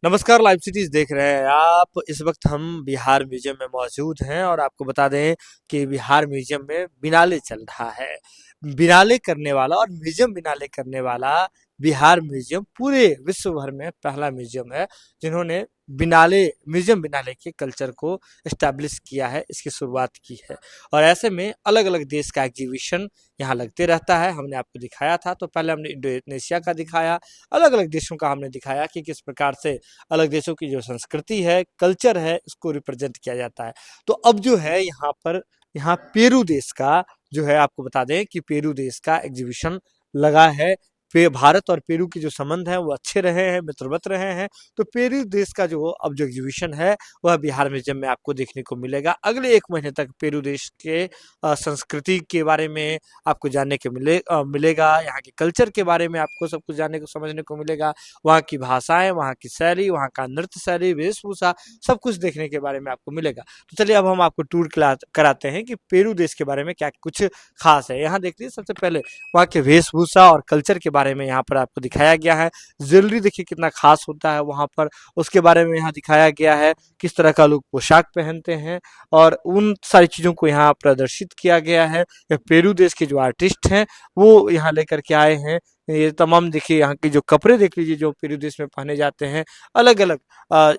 नमस्कार, live cities देख रहे हैं आप। इस वक्त हम बिहार म्यूजियम में मौजूद हैं और आपको बता दें कि बिहार म्यूजियम में बिनाले चल रहा है। बिनाले करने वाला और म्यूजियम बिनाले करने वाला बिहार म्यूजियम पूरे विश्व भर में पहला म्यूजियम है जिन्होंने बिनाले म्यूजियम बिनाले के कल्चर को एस्टैब्लिश किया है, इसकी शुरुआत की है। और ऐसे में अलग अलग देश का एग्जीबिशन यहाँ लगते रहता है। हमने आपको दिखाया था, तो पहले हमने इंडोनेशिया का दिखाया, अलग अलग देशों का हमने दिखाया कि किस प्रकार से अलग देशों की जो संस्कृति है, कल्चर है, उसको रिप्रेजेंट किया जाता है। तो अब जो है यहाँ पेरू देश का जो है, आपको बता दें कि पेरू देश का एग्जीबिशन लगा है। भारत और पेरू के जो संबंध है वो अच्छे रहे हैं, मित्रवत रहे हैं। तो पेरू देश का जो अब जो एग्जीबिशन है वह बिहार म्यूजियम में आपको देखने को मिलेगा। अगले 1 महीने तक पेरू देश के संस्कृति के बारे में आपको जानने के मिलेगा। यहाँ के कल्चर के बारे में आपको सब कुछ जानने को समझने को मिलेगा। वहाँ की भाषाएं, वहाँ की शैली, वहाँ का नृत्य शैली, वेशभूषा, सब कुछ देखने के बारे में आपको मिलेगा। तो चलिए अब हम आपको टूर कराते हैं कि पेरू देश के बारे में क्या कुछ खास है। यहाँ देख लीजिए, सबसे पहले वहाँ के वेशभूषा और कल्चर के बारे में यहाँ पर आपको दिखाया गया है। ज्वेलरी देखिए कितना खास होता है वहाँ पर, उसके बारे में यहाँ दिखाया गया है। किस तरह का लोग पोशाक पहनते हैं और उन सारी चीज़ों को यहाँ प्रदर्शित किया गया है। पेरू देश के जो आर्टिस्ट हैं वो यहाँ लेकर के आए हैं। ये तमाम देखिए, यहाँ के जो कपड़े देख लीजिए जो पेरू देश में पहने जाते हैं। अलग अलग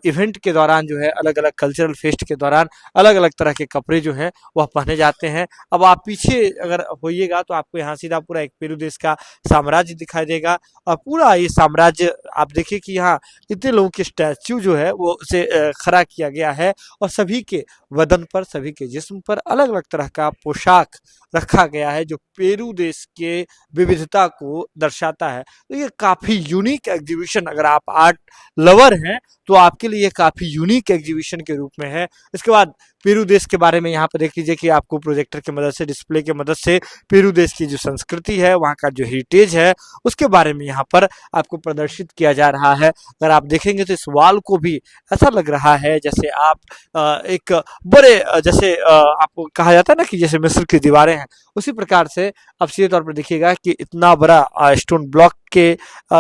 इवेंट के दौरान जो है, अलग अलग कल्चरल फेस्ट के दौरान अलग अलग तरह के कपड़े जो हैं वह पहने जाते हैं। अब आप पीछे अगर होइएगा तो आपको यहाँ सीधा पूरा एक पेरू देश का साम्राज्य दिखाई देगा। और पूरा ये साम्राज्य आप देखिए कि यहाँ इतने लोगों के स्टैच्यू जो है वो उसे खड़ा किया गया है और सभी के बदन पर, सभी के जिस्म पर अलग अलग तरह का पोशाक रखा गया है जो पेरू देश के विविधता को दर्शाता है। तो ये काफ़ी यूनिक एग्जीबिशन, अगर आप आर्ट लवर हैं तो आपके लिए काफ़ी यूनिक एग्जीबिशन के रूप में है। इसके बाद पेरू देश के बारे में यहाँ पर देख लीजिए कि आपको प्रोजेक्टर की मदद से, डिस्प्ले की मदद से पेरू देश की जो संस्कृति है, वहाँ का जो हेरिटेज है, उसके बारे में यहाँ पर आपको प्रदर्शित किया जा रहा है। अगर आप देखेंगे तो इस वॉल को भी ऐसा लग रहा है जैसे आप एक बड़े जैसे आपको कहा जाता है ना कि जैसे मिस्र की दीवारें हैं, उसी प्रकार से आप सीधे तौर पर देखिएगा कि इतना बड़ा स्टोन ब्लॉक के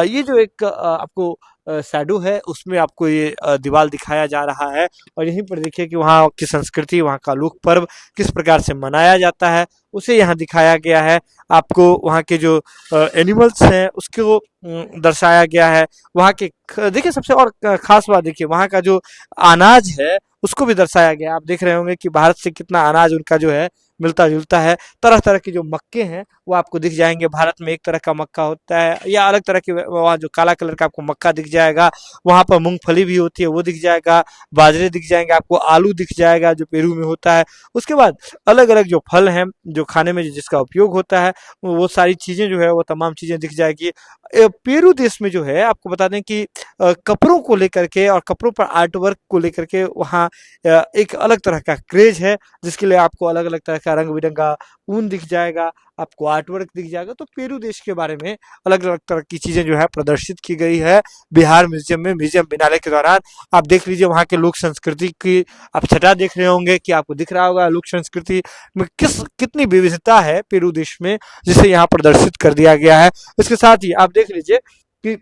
ये जो एक आपको शैडो है उसमें आपको ये दीवार दिखाया जा रहा है। और यहीं पर देखिए कि वहाँ की संस्कृति, वहाँ का लोक पर्व किस प्रकार से मनाया जाता है उसे यहाँ दिखाया गया है। आपको वहाँ के जो एनिमल्स हैं उसको दर्शाया गया है। वहाँ के देखिए, सबसे और खास बात देखिए, वहाँ का जो अनाज है उसको भी दर्शाया गया है। आप देख रहे होंगे कि भारत से कितना अनाज उनका जो है मिलता जुलता है। तरह तरह के जो मक्के हैं वो आपको दिख जाएंगे। भारत में एक तरह का मक्का होता है या अलग तरह के, वहाँ जो काला कलर का आपको मक्का दिख जाएगा, वहाँ पर मूंगफली भी होती है वो दिख जाएगा, बाजरे दिख जाएंगे, आपको आलू दिख जाएगा जो पेरू में होता है। उसके बाद अलग अलग जो फल हैं जो खाने में जिसका उपयोग होता है वो सारी चीज़ें जो है वो तमाम चीज़ें दिख जाएगी। पेरू देश में जो है आपको बता दें कि कपड़ों को लेकर के और कपड़ों पर आर्ट वर्क को लेकर के वहाँ एक अलग तरह का क्रेज है, जिसके लिए आपको अलग अलग तरह का रंग बिरंगा ऊन दिख जाएगा, आपको आर्ट वर्क दिख जाएगा। तो पेरू देश के बारे में अलग अलग तरह की चीज़ें जो है प्रदर्शित की गई है बिहार म्यूजियम में। म्यूजियम बिनाले के दौरान आप देख लीजिए वहाँ के लोक संस्कृति की आप छटा देख रहे होंगे कि आपको दिख रहा होगा लोक संस्कृति में कितनी विविधता है पेरू देश में, जिसे यहाँ प्रदर्शित कर दिया गया है। इसके साथ ही आप देख लीजिए कि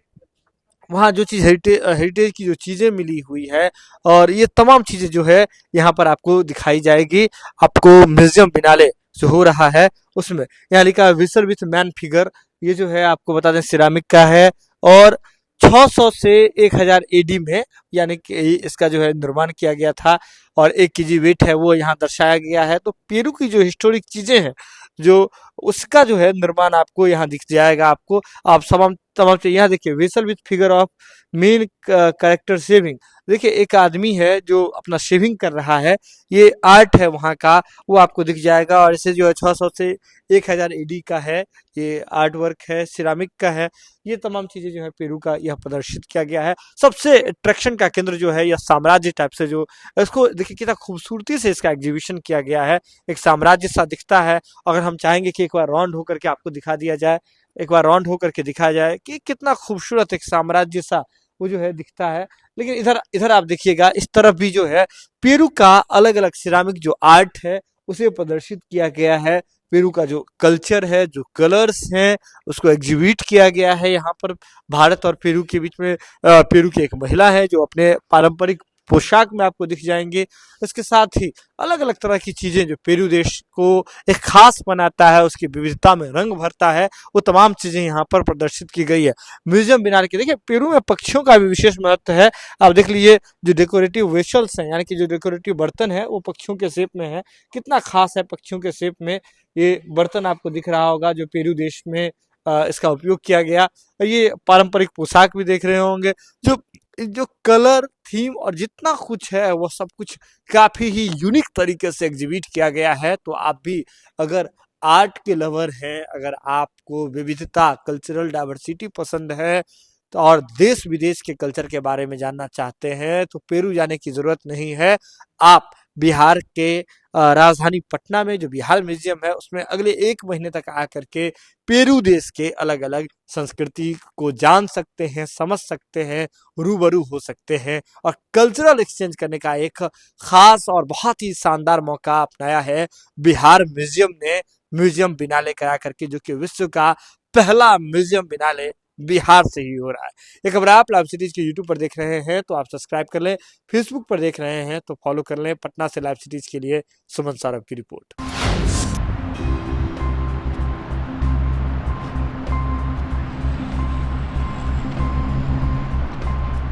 वहाँ जो चीज़ हेरिटेज की जो चीज़ें मिली हुई है और ये तमाम चीज़ें जो है यहाँ पर आपको दिखाई जाएगी। आपको म्यूजियम बिनाले जो हो रहा है उसमें यहाँ लिखा है विसल विथ मैन फिगर। ये जो है आपको बता दें सिरामिक का है और 600 से 1000 एडी में यानी कि इसका जो है निर्माण किया गया था और 1 केजी वेट है वो यहाँ दर्शाया गया है। तो पेरू की जो हिस्टोरिक चीज़ें हैं जो उसका जो है निर्माण आपको यहाँ दिख जाएगा। आपको आप तमाम तमाम चीज़ यहाँ देखिए, vessel with figure of main character shaving. देखिए एक आदमी है जो अपना शेविंग कर रहा है, ये आर्ट है वहाँ का, वो आपको दिख जाएगा। और इसे जो है 600 से 1000 एडी का है, ये आर्ट वर्क है, सिरामिक का है। ये तमाम चीज़ें जो है पेरू का यह प्रदर्शित किया गया है। सबसे अट्रैक्शन का केंद्र जो है यह साम्राज्य टाइप से, जो इसको देखिए कितना खूबसूरती से इसका एग्जीबिशन किया गया है, एक साम्राज्य सा दिखता है। अगर हम चाहेंगे कि एक बार राउंड होकर के आपको दिखा दिया जाए, एक बार राउंड होकर के दिखाया जाए कि कितना खूबसूरत एक साम्राज्य सा वो जो है दिखता है। लेकिन इधर इधर आप देखिएगा, इस तरफ भी जो है पेरू का अलग अलग सिरामिक जो आर्ट है उसे प्रदर्शित किया गया है। पेरू का जो कल्चर है, जो कलर्स हैं, उसको एग्ज़िबिट किया गया है यहाँ पर। भारत और पेरू के बीच में पेरू की एक महिला है जो अपने पारंपरिक पोशाक में आपको दिख जाएँगी। इसके साथ ही अलग-अलग तरह की चीज़ें जो पेरू देश को एक ख़ास बनाता है, उसकी विविधता में रंग भरता है, वो तमाम चीज़ें यहाँ पर प्रदर्शित की गई है। म्यूज़ियम बिनाले के देखिए पेरू में पक्षियों का भी विशेष महत्व है। आप देख लीजिए जो डेकोरेटिव वेसल्स हैं, यानी कि जो डेकोरेटिव बर्तन हैं, वो पक्षियों के शेप में है। कितना ख़ास है पक्षियों के शेप में ये बर्तन आपको दिख रहा होगा जो पेरू देश में इसका उपयोग किया गया। ये पारंपरिक पोशाक भी देख रहे होंगे। जो जो कलर, थीम और जितना कुछ है वो सब कुछ काफ़ी ही यूनिक तरीके से एग्ज़िबिट किया गया है। तो आप भी अगर आर्ट के लवर हैं, अगर आपको विविधता, कल्चरल डाइवर्सिटी पसंद है तो और देश-विदेश के कल्चर के बारे में जानना चाहते हैं, तो पेरू जाने की ज़रूरत नहीं है। आप बिहार के राजधानी पटना में जो बिहार म्यूज़ियम है, उसमें अगले 1 महीने तक आकर के पेरू देश के अलग-अलग संस्कृति को जान सकते हैं, समझ सकते हैं, रूबरू हो सकते हैं और कल्चरल एक्सचेंज करने का एक ख़ास और बहुत ही शानदार मौका अपनाया है बिहार म्यूज़ियम ने। म्यूज़ियम बिनाले करा करके, जो कि विश्व का पहला म्यूज़ियम बिनाले बिहार से ही हो रहा है। ये खबर आप लाइव सिटीज़ के यूट्यूब पर देख रहे हैं तो आप सब्सक्राइब कर लें, फेसबुक पर देख रहे हैं तो फॉलो कर लें। पटना से लाइव सिटीज़ के लिए सुमन सौरभ की रिपोर्ट।